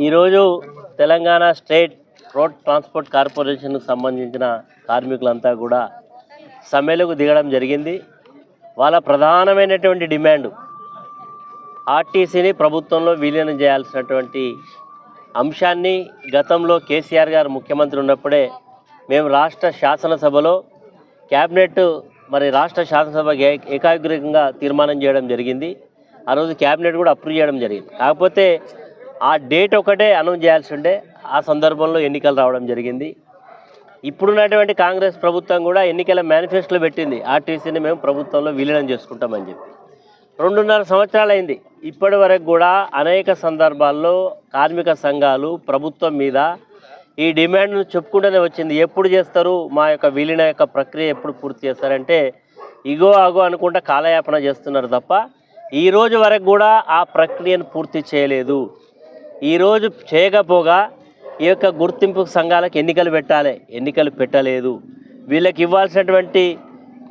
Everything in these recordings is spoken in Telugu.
ఈరోజు తెలంగాణ స్టేట్ రోడ్ ట్రాన్స్పోర్ట్ కార్పొరేషన్కు సంబంధించిన కార్మికులంతా కూడా సమ్మెలకు దిగడం జరిగింది. వాళ్ళ ప్రధానమైనటువంటి డిమాండ్ ఆర్టీసీని ప్రభుత్వంలో విలీనం చేయాల్సినటువంటి అంశాన్ని గతంలో కేసీఆర్ గారు ముఖ్యమంత్రి ఉన్నప్పుడే మేము రాష్ట్ర శాసనసభలో క్యాబినెట్ రాష్ట్ర శాసనసభ ఏకాగ్రీకంగా తీర్మానం చేయడం జరిగింది. ఆ రోజు క్యాబినెట్ కూడా అప్రూవ్ చేయడం జరిగింది. కాకపోతే ఆ డేట్ ఒకటే అనౌన్స్ చేయాల్సి ఉండే, ఆ సందర్భంలో ఎన్నికలు రావడం జరిగింది. ఇప్పుడున్నటువంటి కాంగ్రెస్ ప్రభుత్వం కూడా ఎన్నికల మేనిఫెస్టోలో పెట్టింది ఆర్టీసీని మేము ప్రభుత్వంలో విలీనం చేసుకుంటామని చెప్పి. 2.5 సంవత్సరాలు అయింది. ఇప్పటి వరకు కూడా అనేక సందర్భాల్లో కార్మిక సంఘాలు ప్రభుత్వం మీద ఈ డిమాండ్ను చెప్పుకుంటూనే వచ్చింది. ఎప్పుడు చేస్తారు, మా యొక్క విలీన యొక్క ప్రక్రియ ఎప్పుడు పూర్తి చేస్తారంటే ఇగో అగో అనుకుంటా కాలయాపన చేస్తున్నారు తప్ప ఈరోజు వరకు కూడా ఆ ప్రక్రియను పూర్తి చేయలేదు. ఈరోజు చేయకపోగా ఈ యొక్క గుర్తింపు సంఘాలకు ఎన్నికలు పెట్టాలి, ఎన్నికలు పెట్టలేదు. వీళ్ళకి ఇవ్వాల్సినటువంటి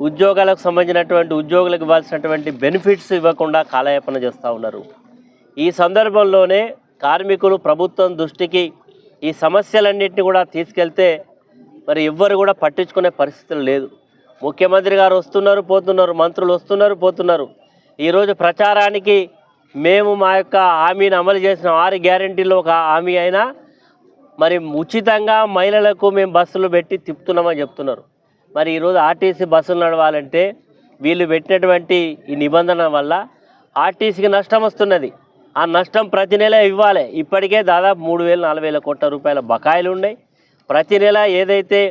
ఉద్యోగాలకు సంబంధించినటువంటి ఉద్యోగులకు ఇవ్వాల్సినటువంటి బెనిఫిట్స్ ఇవ్వకుండా కాలయాపన చేస్తూ ఉన్నారు. ఈ సందర్భంలోనే కార్మికులు ప్రభుత్వం దృష్టికి ఈ సమస్యలన్నింటినీ కూడా తీసుకెళ్తే ఎవ్వరు కూడా పట్టించుకునే పరిస్థితులు లేదు. ముఖ్యమంత్రి గారు వస్తున్నారు పోతున్నారు, మంత్రులు వస్తున్నారు పోతున్నారు. ఈరోజు ప్రచారానికి మేము మా యొక్క హామీని అమలు చేసిన 6 గ్యారెంటీల్లో ఒక హామీ అయినా ఉచితంగా మహిళలకు మేము బస్సులు పెట్టి తిప్పుతున్నామని చెప్తున్నారు. ఈరోజు ఆర్టీసీ బస్సులు నడవాలంటే వీళ్ళు పెట్టినటువంటి ఈ నిబంధన వల్ల ఆర్టీసీకి నష్టం వస్తున్నది. ఆ నష్టం ప్రతి నెల ఇవ్వాలి. ఇప్పటికే దాదాపు 3,000-4,000 కోట్ల రూపాయల బకాయిలు ఉన్నాయి. ప్రతి నెల ఏదైతే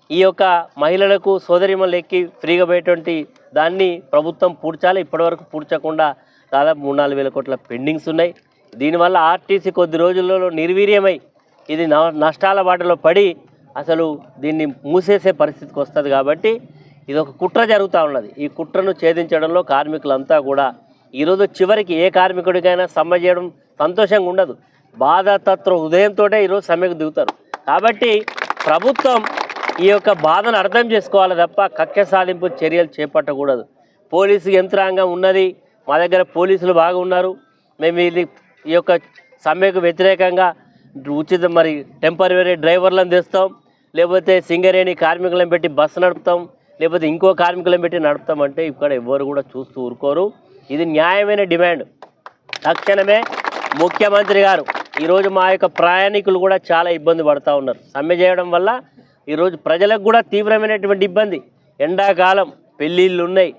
ఈ యొక్క మహిళలకు సోదరిమణులు ఎక్కి ఫ్రీగా పోయేటువంటి దాన్ని ప్రభుత్వం పూడ్చాలి. ఇప్పటివరకు పూడ్చకుండా దాదాపు 3,000-4,000 కోట్ల పెండింగ్స్ ఉన్నాయి. దీనివల్ల ఆర్టీసీ కొద్ది రోజుల్లో నిర్వీర్యమై ఇది నష్టాల బాటలో పడి అసలు దీన్ని మూసేసే పరిస్థితికి వస్తుంది. కాబట్టి ఇది ఒక కుట్ర జరుగుతూ ఉన్నది. ఈ కుట్రను ఛేదించడంలో కార్మికులంతా కూడా ఈరోజు చివరికి ఏ కార్మికుడికైనా సమ్మె చేయడం సంతోషంగా ఉండదు. బాధాతత్వ హృదయంతో ఈరోజు సమ్మెకు దిగుతారు. కాబట్టి ప్రభుత్వం ఈ యొక్క బాధను అర్థం చేసుకోవాలి తప్ప కక్ష సాధింపు చర్యలు చేపట్టకూడదు. పోలీసు యంత్రాంగం ఉన్నది, మా దగ్గర పోలీసులు బాగా ఉన్నారు. మేము ఈ యొక్క సమ్మెకు వ్యతిరేకంగా ఉచిత టెంపరరీ డ్రైవర్లను తెస్తాం, లేకపోతే సింగరేణి కార్మికులను పెట్టి బస్సు నడుపుతాం, లేకపోతే ఇంకో కార్మికులను పెట్టి నడుపుతాం అంటే ఇక్కడ ఎవరు కూడా చూస్తూ ఊరుకోరు. ఇది న్యాయమైన డిమాండ్. తక్షణమే ముఖ్యమంత్రి గారు ఈరోజు మా యొక్క ప్రయాణికులు కూడా చాలా ఇబ్బంది పడుతూ ఉన్నారు. సమ్మె చేయడం వల్ల ఈరోజు ప్రజలకు కూడా తీవ్రమైనటువంటి ఇబ్బంది. ఎండాకాలం, పెళ్ళిళ్ళు ఉన్నాయి,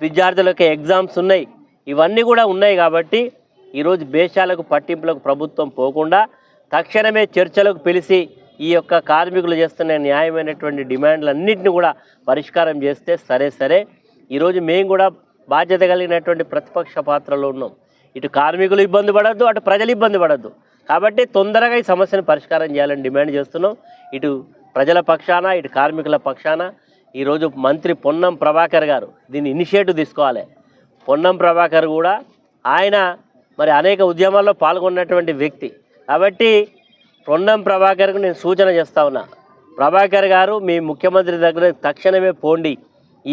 విద్యార్థులకు ఎగ్జామ్స్ ఉన్నాయి, ఇవన్నీ కూడా ఉన్నాయి. కాబట్టి ఈరోజు బేషాలకు పట్టింపులకు ప్రభుత్వం పోకుండా తక్షణమే చర్చలకు పిలిచి ఈ యొక్క కార్మికులు చేస్తున్న న్యాయమైనటువంటి డిమాండ్లన్నింటినీ కూడా పరిష్కారం చేస్తే సరే. ఈరోజు మేము కూడా బాధ్యత కలిగినటువంటి ప్రతిపక్ష పాత్రలో ఉన్నాం. ఇటు కార్మికులు ఇబ్బంది పడద్దు, అటు ప్రజలు ఇబ్బంది పడద్దు. కాబట్టి తొందరగా ఈ సమస్యను పరిష్కారం చేయాలని డిమాండ్ చేస్తున్నాం. ఇటు ప్రజల పక్షాన, ఇటు కార్మికుల పక్షాన ఈరోజు మంత్రి పొన్నం ప్రభాకర్ గారు దీన్ని ఇనిషియేటివ్ తీసుకోవాలి. పొన్నం ప్రభాకర్ కూడా ఆయన అనేక ఉద్యమాల్లో పాల్గొన్నటువంటి వ్యక్తి. కాబట్టి పొన్నం ప్రభాకర్కు నేను సూచన చేస్తా ఉన్నా, ప్రభాకర్ గారు మీ ముఖ్యమంత్రి దగ్గర తక్షణమే పోండి,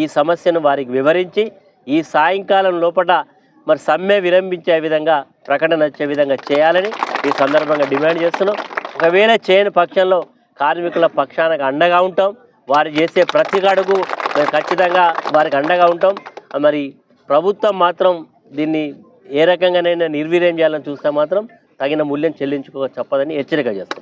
ఈ సమస్యను వారికి వివరించి ఈ సాయంకాలం లోపల సమ్మె విరంభించే విధంగా ప్రకటన వచ్చే విధంగా చేయాలని ఈ సందర్భంగా డిమాండ్ చేస్తున్నాం. ఒకవేళ చేయని పక్షంలో కార్మికుల పక్షానికి అండగా ఉంటాం. వారు చేసే ప్రతి అడుగు ఖచ్చితంగా వారికి అండగా ఉంటాం. ప్రభుత్వం మాత్రం దీన్ని ఏ రకంగానైనా నిర్వీర్యం చేయాలని చూస్తే మాత్రం తగిన మూల్యం చెల్లించుకో తప్పదని హెచ్చరిక చేస్తున్నాం.